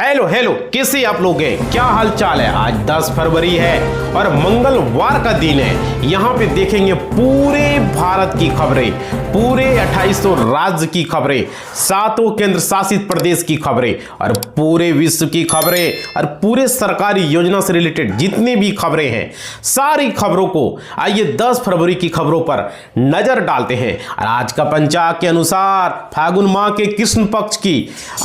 Hello hello, कैसे आप लोग हैं? क्या हाल चाल है? आज 10 फरवरी है और मंगलवार का दिन है। यहाँ पे देखेंगे पूरे भारत की खबरें, पूरे 2800 राज्य की खबरें, 7 केंद्र शासित प्रदेश की खबरें और पूरे विश्व की खबरें और पूरे सरकारी योजना से रिलेटेड जितनी भी खबरें हैं, सारी खबरों को आइए 10 फरवरी की खबरों पर नजर डालते हैं। और आज का पंचांग के अनुसार फागुन माह के कृष्ण पक्ष की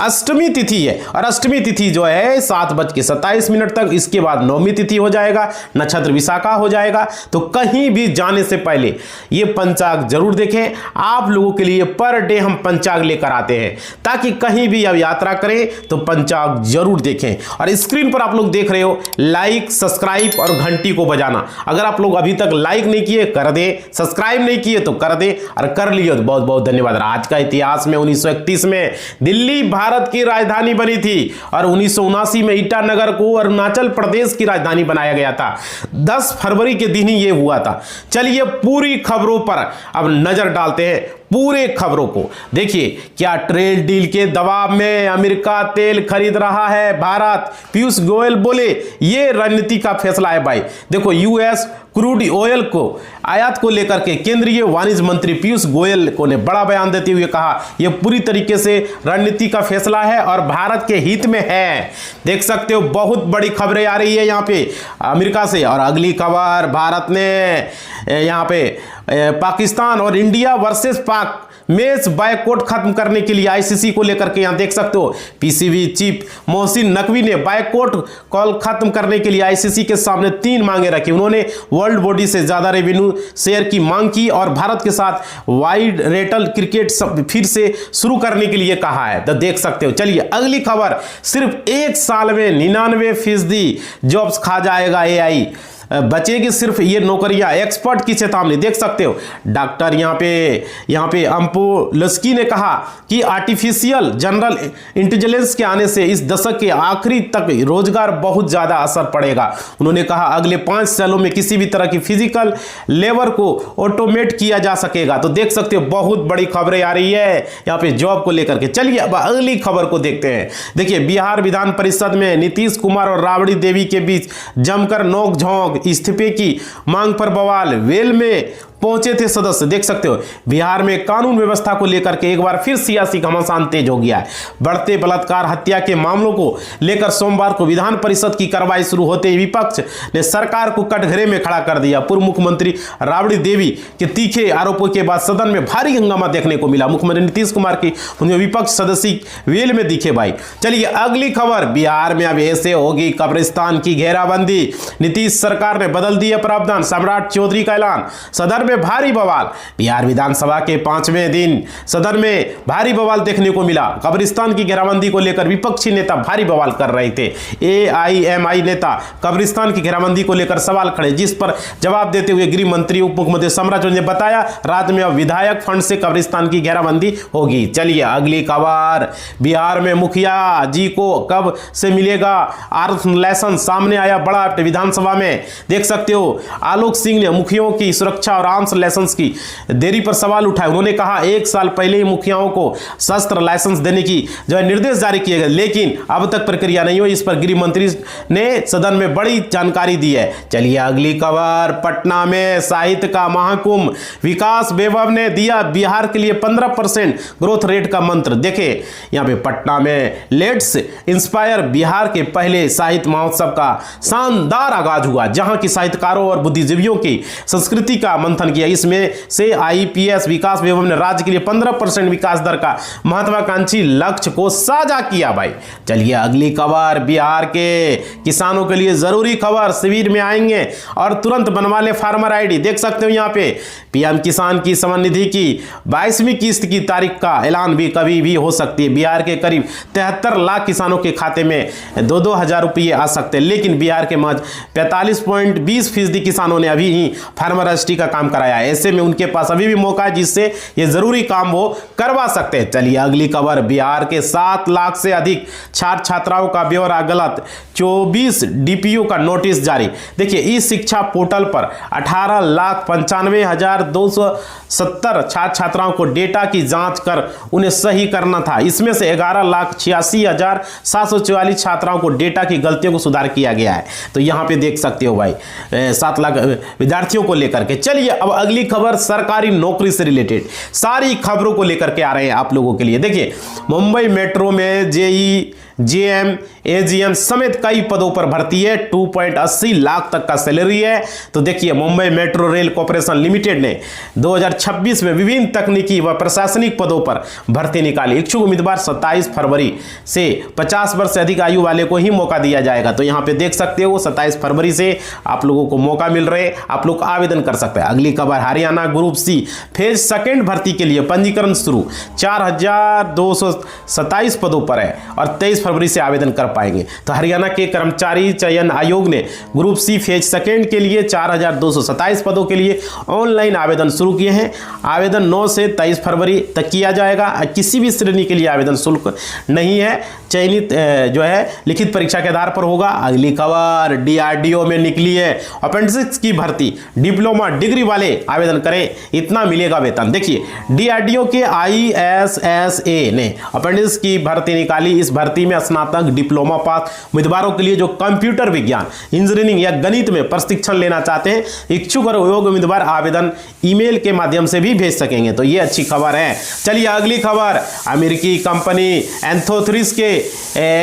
अष्टमी तिथि है और अष्टमी तिथि जो है 7:27 तक, इसके बाद नवमी तिथि हो जाएगा, नक्षत्र विशाखा हो जाएगा। तो कहीं भी जाने से पहले ये पंचांग जरूर देखें। आप लोगों के लिए पर डे हम पंचांग लेकर आते हैं ताकि कहीं भी अब यात्रा करें तो पंचांग जरूर देखें। और स्क्रीन पर आप लोग देख रहे हो, लाइक, सब्सक्राइब और घंटी को बजाना। अगर आप लोग अभी तक लाइक नहीं किए कर दें, सब्सक्राइब नहीं किए तो कर दें, और कर लिए तो बहुत बहुत धन्यवाद। आज का इतिहास में 1931 में दिल्ली भारत की राजधानी बनी थी और 1979 में ईटानगर को अरुणाचल प्रदेश की राजधानी बनाया गया था। 10 फरवरी के दिन ही यह हुआ था। चलिए पूरी खबरों पर अब नजर डालते हैं, पूरे खबरों को देखिए। क्या ट्रेड डील के दबाव में अमेरिका तेल खरीद रहा है भारत? पीयूष गोयल बोले ये रणनीति का फैसला है भाई। देखो, यूएस क्रूड ऑयल को आयात को लेकर के केंद्रीय वाणिज्य मंत्री पीयूष गोयल को ने बड़ा बयान देते हुए कहा यह पूरी तरीके से रणनीति का फैसला है और भारत के हित में है। देख सकते हो, बहुत बड़ी खबरें आ रही है यहाँ पे अमेरिका से। और अगली खबर, भारत ने यहाँ पे पाकिस्तान और इंडिया वर्सेस पाक मैच बायकॉट खत्म करने के लिए आईसीसी को लेकर के यहाँ देख सकते हो, पीसीबी चीफ मोहसिन नकवी ने बायकॉट कॉल खत्म करने के लिए आईसीसी के सामने 3 मांगे रखी। उन्होंने वर्ल्ड बॉडी से ज्यादा रेवेन्यू शेयर की मांग की और भारत के साथ वाइड रेटल क्रिकेट फिर से शुरू करने के लिए कहा है। तो देख सकते हो। चलिए अगली खबर, सिर्फ 1 साल में 99% जॉब्स खा जाएगा एआई, बचेगी सिर्फ ये नौकरियां, एक्सपर्ट की चेतावनी। देख सकते हो, डॉक्टर यहाँ पे अम्पोलस्की ने कहा कि आर्टिफिशियल जनरल इंटेलिजेंस के आने से इस दशक के आखिरी तक रोजगार बहुत ज्यादा असर पड़ेगा। उन्होंने कहा अगले 5 सालों में किसी भी तरह की फिजिकल लेबर को ऑटोमेट किया जा सकेगा। तो देख सकते हो, बहुत बड़ी खबरें आ रही है यहाँ पे जॉब को लेकर के। चलिए अब अगली खबर को देखते हैं। देखिए, बिहार विधान परिषद में नीतीश कुमार और राबड़ी देवी के बीच जमकर नोकझोंक, इस्तीफे की मांग पर बवाल, वेल में पहुंचे थे सदस्य। देख सकते हो, बिहार में कानून व्यवस्था को लेकर के एक बार फिर सियासी घमासान तेज हो गया है। बढ़ते बलात्कार हत्या के मामलों को लेकर सोमवार को विधान परिषद की कार्रवाई शुरू होते ही विपक्ष ने सरकार को कटघरे में खड़ा कर दिया। पूर्व मुख्यमंत्री राबड़ी देवी के तीखे आरोपों के बाद सदन में भारी हंगामा देखने को मिला। मुख्यमंत्री नीतीश कुमार की विपक्ष सदस्य वेल में दिखे भाई। चलिए अगली खबर, बिहार में अब ऐसे होगी कब्रिस्तान की घेराबंदी, नीतीश सरकार ने बदल दिया प्रावधान, सम्राट चौधरी का ऐलान। सदन में भारी बवाल, बिहार विधानसभा के 5वें दिन सदन में भारी बवाल देखने को मिला। कब्रिस्तान की घेराबंदी को लेकर विपक्षी नेता भारी बवाल कर रहे थे। एआईएमआई नेता कब्रिस्तान की घेराबंदी को लेकर सवाल खड़े, जिस पर जवाब देते हुए गृह मंत्री उप मुख्यमंत्री सम्राट चौधरी ने बताया राज्य में अब विधायक फंड से कब्रिस्तान की घेराबंदी होगी। चलिए अगली खबर, बिहार में मुखिया जी को कब से मिलेगा आर्म्स लाइसेंस, सामने आया बड़ा विधानसभा में। देख सकते हो, आलोक सिंह ने मुखियों की सुरक्षा और आर्म्स लाइसेंस की देरी पर सवाल उठाए। उन्होंने कहा 1 साल पहले ही मुखियाओं को शस्त्र लाइसेंस देने की जो है निर्देश जारी किए गए, लेकिन अब तक प्रक्रिया नहीं हुई। इस पर गृह मंत्री ने सदन में बड़ी जानकारी दी है। चलिए अगली खबर, पटना में साहित्य का महाकुंभ, विकास वैभव ने दिया बिहार के लिए 15% ग्रोथ रेट का मंत्र। देखे यहाँ पे पटना में लेट्स इंस्पायर बिहार के पहले साहित्य महोत्सव का शानदार आगाज हुआ, जहां की साहित्यकारों और बुद्धिजीवियों की संस्कृति का मंथन किया। इसमें से आईपीएस विकास वैभव ने राज्य के लिए 15% विकास दर का महत्वाकांक्षी लक्ष्य को साझा किया भाई। चलिए अगली खबर, बिहार के किसानों के लिए जरूरी खबर, शिविर में आएंगे और तुरंत बनवा ले फार्मर आईडी। देख सकते हो यहाँ पे पीएम किसान की सम्मान निधि की 22वीं किस्त की तारीख का ऐलान भी कभी भी हो सकती है। बिहार के करीब 73 लाख किसानों के खाते में 2-2 हजार रुपये आ सकते हैं, लेकिन बिहार के महज 45.20% किसानों ने अभी ही फार्मर रजिस्ट्री का काम कराया है। ऐसे में उनके पास अभी भी मौका है जिससे ये जरूरी काम वो करवा सकते हैं। चलिए अगली खबर, बिहार के 7 लाख से अधिक छात्र छात्राओं का ब्यौरा गलत, 24 डीपीओ का नोटिस जारी। देखिए इस शिक्षा पोर्टल पर 18,95,270 छात्र छात्राओं को डेटा की जांच कर उन्हें सही करना था। इसमें से 11,86,744 छात्राओं को डेटा की गलतियों को सुधार किया गया है। तो यहां पे देख सकते हो भाई 7 लाख विद्यार्थियों को लेकर के। चलिए अब अगली खबर सरकारी नौकरी से रिलेटेड सारी खबरों को लेकर के आ रहे हैं आप लोगों के लिए। देखिए मुंबई मेट्रो में जेई, जेएम, एजीएम समेत कई पदों पर भर्ती है। 2.80 लाख तक का सैलरी है। तो देखिए Mumbai metro rail corporation limited ने 2026 में विभिन्न तकनीकी व प्रशासनिक पदों पर भर्ती निकाली। इच्छुक उम्मीदवार 27 फरवरी से 50 वर्ष से अधिक आयु वाले को ही मौका दिया जाएगा। तो यहाँ पे देख सकते हो 27 फरवरी से आप लोगों को मौका मिल रहे, आप लोग आवेदन कर सकते हैं। अगली खबर, Haryana group C phase second भर्ती के लिए पंजीकरण शुरू, 4,227 पदों पर है और 23 फरवरी से आवेदन कर पाएंगे। तो हरियाणा के कर्मचारी चयन आयोग ने ग्रुप सी फेज सेकेंड के लिए 4,227 पदों के लिए ऑनलाइन आवेदन शुरू किए हैं। आवेदन 9 से 23 फरवरी तक किया जाएगा। किसी भी श्रेणी के लिए आवेदन शुल्क नहीं है, चयनित जो है लिखित परीक्षा के आधार पर होगा। अगली खबर, डीआरडीओ में निकली है अपेंडिक्स की भर्ती, डिप्लोमा डिग्री वाले आवेदन करें, इतना मिलेगा वेतन। देखिए डीआरडीओ के ISSA ने अपेंडिक्स की भर्ती निकाली। इस भर्ती में स्नातक, डिप्लोमा पास उम्मीदवारों के लिए जो कंप्यूटर विज्ञान, इंजीनियरिंग या गणित में प्रशिक्षण लेना चाहते हैं, इच्छुक और योग्य उम्मीदवार आवेदन ईमेल के माध्यम से भी भेज सकेंगे। तो ये अच्छी खबर है। चलिए अगली खबर, अमेरिकी कंपनी एंथोथ्रिक्स के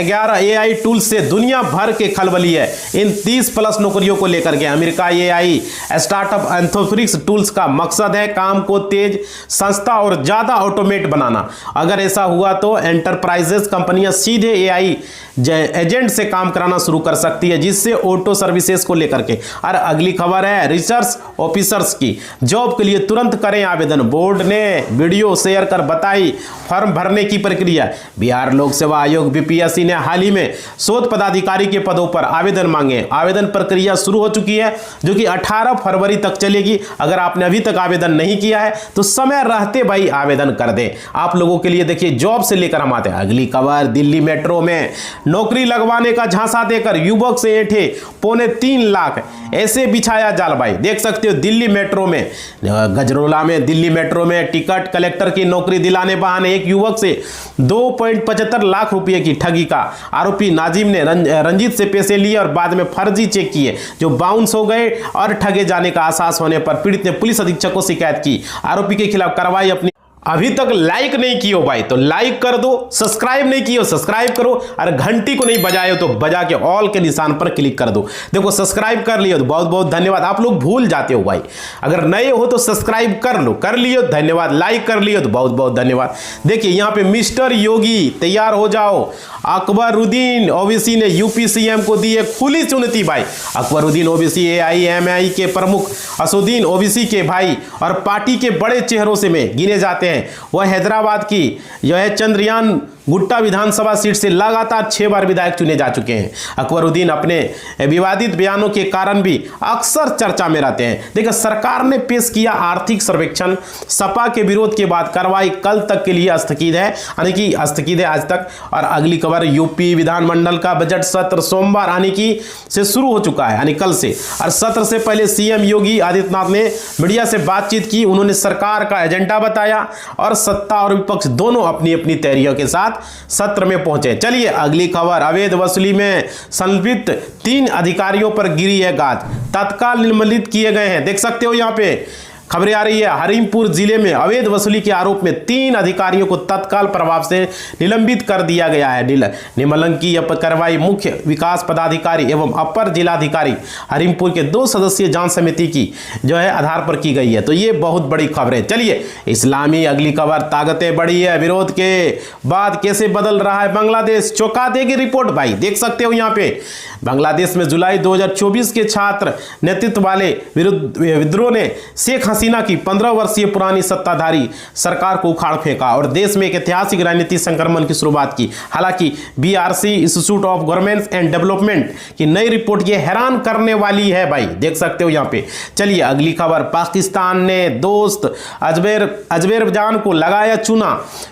11 AI टूल्स से दुनिया भर के खलबली है। इन 30+ नौकरियों को लेकर के अमेरिका AI स्टार्टअप एंथोथ्रिक्स टूल्स का मकसद है काम को तेज, सस्ता और ज्यादा ऑटोमेट बनाना। अगर ऐसा हुआ तो एंटरप्राइजेस कंपनियां सीधे AI एजेंट से काम कराना शुरू कर सकती है, जिससे ऑटो सर्विसेज को लेकर के। और अगली खबर है रिसर्च ऑफिसर्स की जॉब के लिए तुरंत करें आवेदन। बोर्ड ने वीडियो शेयर कर बताई फॉर्म भरने की प्रक्रिया। बिहार लोक सेवा आयोग BPSC ने हाल ही में शोध पदाधिकारी के पदों पर आवेदन मांगे। आवेदन प्रक्रिया शुरू हो चुकी है जो कि 18 फरवरी तक चलेगी। अगर आपने अभी तक आवेदन नहीं किया है तो समय रहते भाई आवेदन कर दें। आप लोगों के लिए देखिए जॉब से लेकर हम आते हैं। अगली खबर, दिल्ली मेट्रो में नौकरी लगवाने का झांसा देकर युवक से ऐंठे 3.25 लाख, ऐसे बिछाया जाल भाई। देख सकते हो दिल्ली मेट्रो में, गजरोला में दिल्ली मेट्रो में टिकट कलेक्टर की नौकरी दिलाने बहाने एक युवक से 2.75 लाख रुपए की ठगी का आरोपी नाजिम ने रंजीत से पैसे लिए और बाद में फर्जी चेक किए जो बाउंस हो गए और ठगे जाने का आसास होने पर पीड़ित ने पुलिस अधीक्षक को शिकायत की। आरोपी के खिलाफ कार्रवाई अपनी। अभी तक लाइक नहीं किए हो भाई तो लाइक कर दो, सब्सक्राइब नहीं किए हो सब्सक्राइब करो, और घंटी को नहीं बजाए हो तो बजा के ऑल के निशान पर क्लिक कर दो। देखो सब्सक्राइब कर लियो तो बहुत बहुत धन्यवाद। आप लोग भूल जाते हो भाई, अगर नए हो तो सब्सक्राइब कर लो, कर लियो धन्यवाद, लाइक कर लियो तो बहुत बहुत धन्यवाद। देखिए यहाँ पे मिस्टर योगी तैयार हो जाओ। अकबरुद्दीन ओवैसी ने यूपी सीएम को दी एक खुली चुनौती भाई। अकबरुद्दीन ओवैसी AIMI के प्रमुख असदुद्दीन ओवैसी के भाई और पार्टी के बड़े चेहरों से में गिने जाते हैं। वह हैदराबाद की जो है चंद्रयान गुट्टा विधानसभा सीट से लगातार 6 बार विधायक चुने जा चुके हैं। अकबरुद्दीन अपने विवादित बयानों के कारण भी अक्सर चर्चा में रहते हैं। देखिए सरकार ने पेश किया आर्थिक सर्वेक्षण, सपा के विरोध के बाद कार्रवाई कल तक के लिए स्थगित है, यानी कि स्थगित है आज तक। और अगली खबर, यूपी विधानमंडल का बजट सत्र सोमवार यानी कि से शुरू हो चुका है, यानी कल से। और सत्र से पहले सीएम योगी आदित्यनाथ ने मीडिया से बातचीत की। उन्होंने सरकार का एजेंडा बताया और सत्ता और विपक्ष दोनों अपनी अपनी तैयारियों के साथ सत्र में पहुंचे। चलिए अगली खबर, अवैध वसूली में संलिप्त 3 अधिकारियों पर गिरी है गाज, तत्काल निलंबित किए गए हैं। देख सकते हो यहाँ पे खबरें आ रही है। हरिमपुर जिले में अवैध वसूली के आरोप में 3 अधिकारियों को तत्काल प्रभाव से निलंबित कर दिया गया है। निलंबन की यह कार्रवाई मुख्य विकास पदाधिकारी एवं अपर जिलाधिकारी हरिमपुर के 2 सदस्यीय जांच समिति की जो है आधार पर की गई है। तो ये बहुत बड़ी खबर है। चलिए इस्लामी अगली खबर, ताकतें बढ़ी है, विरोध के बाद कैसे बदल रहा है बांग्लादेश, चौंका देगी रिपोर्ट भाई। देख सकते हो यहाँ पे बांग्लादेश में जुलाई 2024 के छात्र नेतृत्व वाले विद्रोह ने शेख हसीना की 15 वर्षीय पुरानी सत्ताधारी सरकार को उखाड़ फेंका और देश में एक ऐतिहासिक राजनीतिक संक्रमण की शुरुआत की। हालांकि BRC institute of governance and development की नई रिपोर्ट ये हैरान करने वाली है भाई, देख सकते हो यहाँ पे। चलिए अगली खबर, पाकिस्तान ने दोस्त अजरबैजान को लगाया चूना,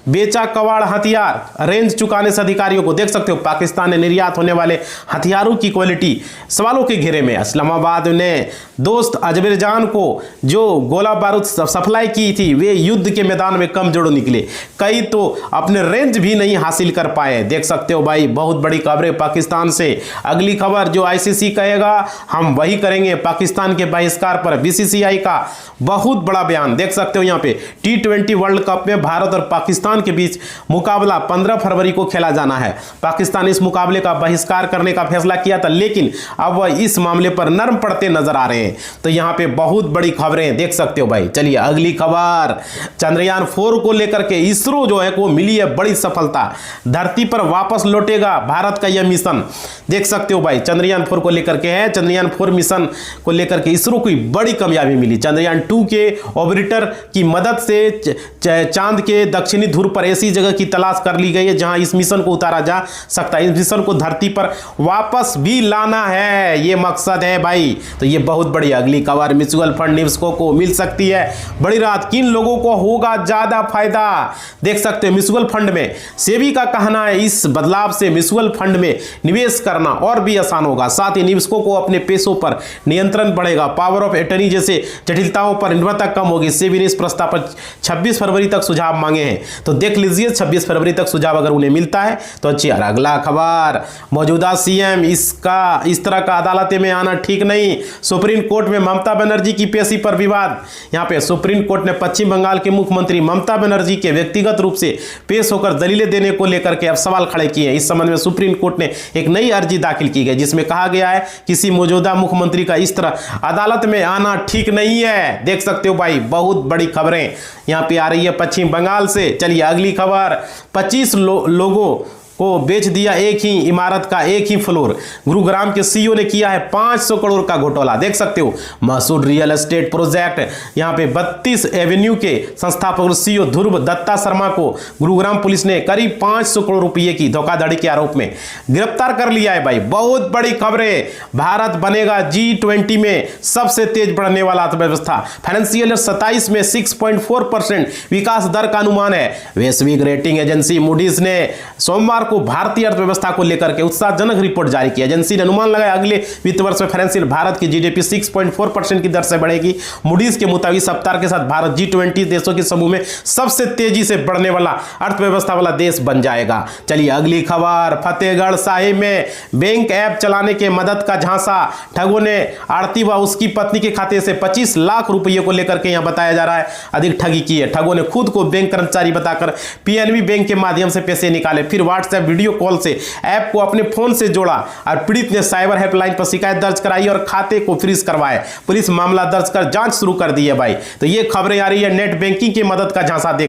बेचा कबाड़ हथियार, रेंज चुकाने से अधिकारियों को। देख सकते हो पाकिस्तान ने निर्यात होने वाले हथियारों की क्वालिटी सवालों के घेरे में। इस्लामाबाद ने दोस्त अजरबैजान को जो गोला बारूद सप्लाई की थी वे युद्ध के मैदान में कमजोर निकले, कई तो अपने रेंज भी नहीं हासिल कर पाए। देख सकते हो भाई, बहुत बड़ी खबरें पाकिस्तान से। अगली खबर, जो आईसीसी कहेगा हम वही करेंगे, पाकिस्तान के बहिष्कार पर बीसीसीआई का बहुत बड़ा बयान। देख सकते हो यहाँ पे T20 वर्ल्ड कप में भारत और पाकिस्तान के बीच मुकाबला 15 फरवरी को खेला जाना है। पाकिस्तान इस मुकाबले का बहिष्कार करने का फैसला किया था, लेकिन अब वह इस मामले पर नरम पड़ते नजर आ रहे हैं। तो यहाँ पे बहुत बड़ी खबरें देख सकते हो भाई। चलिए अगली खबर, चंद्रयान 4 को लेकर के इसरो जो है वो मिली है बड़ी सफलता, धरती पर वापस लौटेगा भारत का यह मिशन। देख सकते हो भाई, चंद्रयान 4 को लेकर के है, चंद्रयान 4 मिशन को लेकर के इसरो को बड़ी कामयाबी मिली। चंद्रयान 2 के ऑर्बिटर की मदद से चांद के दक्षिणी ध्रुव पर ऐसी जगह की तलाश कर ली गई है जहां इस मिशन को उतारा जा सकता है। इस मिशन को धरती पर वापस भी लाना है, ये मकसद है भाई। तो ये बहुत बड़ी अगली खबर, म्यूचुअल फंड निवेशकों को मिल सकती है बड़ी राहत, किन लोगों को होगा ज्यादा फायदा। देख सकते हैं म्यूचुअल फंड में सेबी का कहना है इस बदलाव से म्यूचुअल फंड में निवेश करना और भी आसान होगा, साथ ही निवेशकों को अपने पैसों पर नियंत्रण बढ़ेगा, पावर ऑफ अटर्नी जैसे जटिलताओं पर निर्भरता कम होगी। सेबी ने इस प्रस्ताव पर 26 फरवरी तक सुझाव मांगे हैं, तो देख लीजिए 26 फरवरी तक सुझाव अगर उन्हें मिलता है तो अच्छी। और अगला खबर, मौजूदा सीएम इस तरह का अदालत में आना ठीक नहीं, सुप्रीम कोर्ट में ममता बनर्जी की पेशी पर विवाद। यहाँ पे सुप्रीम कोर्ट ने पश्चिम बंगाल के मुख्यमंत्री ममता बनर्जी के व्यक्तिगत रूप से पेश होकर दलीलें देने को लेकर के अब सवाल खड़े किए हैं। इस संबंध में सुप्रीम कोर्ट ने एक नई अर्जी दाखिल की गई जिसमें कहा गया है किसी मौजूदा मुख्यमंत्री का इस तरह अदालत में आना ठीक नहीं है। देख सकते हो भाई, बहुत बड़ी खबरें यहाँ पे आ रही है पश्चिम बंगाल से। चलिए अगली खबर, 25 लोगों को बेच दिया एक ही इमारत का एक ही फ्लोर, गुरुग्राम के सीईओ ने किया है 500 करोड़ का घोटाला। देख सकते हो मसूर रियल एस्टेट प्रोजेक्ट यहाँ पे 32 एवेन्यू के संस्थापक और सीईओ ध्रुव दत्ता शर्मा को गुरुग्राम पुलिस ने करीब 500 करोड़ रुपए की धोखाधड़ी के आरोप में गिरफ्तार कर लिया है भाई। बहुत बड़ी खबरें, भारत बनेगा G20 में सबसे तेज बढ़ने वाला अर्थव्यवस्था, फाइनेंशियल ईयर 27 में 6.4% विकास दर का अनुमान है। वैश्विक रेटिंग एजेंसी मूडीज ने सोमवार को भारतीय अर्थव्यवस्था को लेकर के उत्साहजनक रिपोर्ट जारी की। एजेंसी ने अनुमान लगाया अगले वित्त वर्ष में फाइनेंशियल भारत की जीडीपी 6.4% की दर से बढ़ेगी। मूडीज के मुताबिक इस रफ्तार के साथ भारत G20 देशों के समूह में सबसे तेजी से बढ़ने वाला अर्थव्यवस्था वाला देश बन जाएगा। चलिए अगली खबर, फतेहगढ़ साहिब में बैंक ऐप चलाने के मदद का झांसा, ठगों ने आरती व उसकी पत्नी के खाते से 25 लाख रुपये को लेकर के यहां बताया जा रहा है अधिक ठगी की है। ठगों ने खुद को बैंक कर्मचारी बताकर पीएनबी बैंक के माध्यम से पैसे निकाले, फिर व्हाट्सएप वीडियो कॉल से ऐप को अपने फोन से जोड़ा और पीड़ित ने साइबर हेल्पलाइन पर शिकायत दर्ज कराई और खाते को फ्रीज करवाए। पुलिस मामला दर्ज कर जांच शुरू कर दी है भाई। तो ये खबरें आ रही है नेट बैंकिंग की मदद का झांसा दे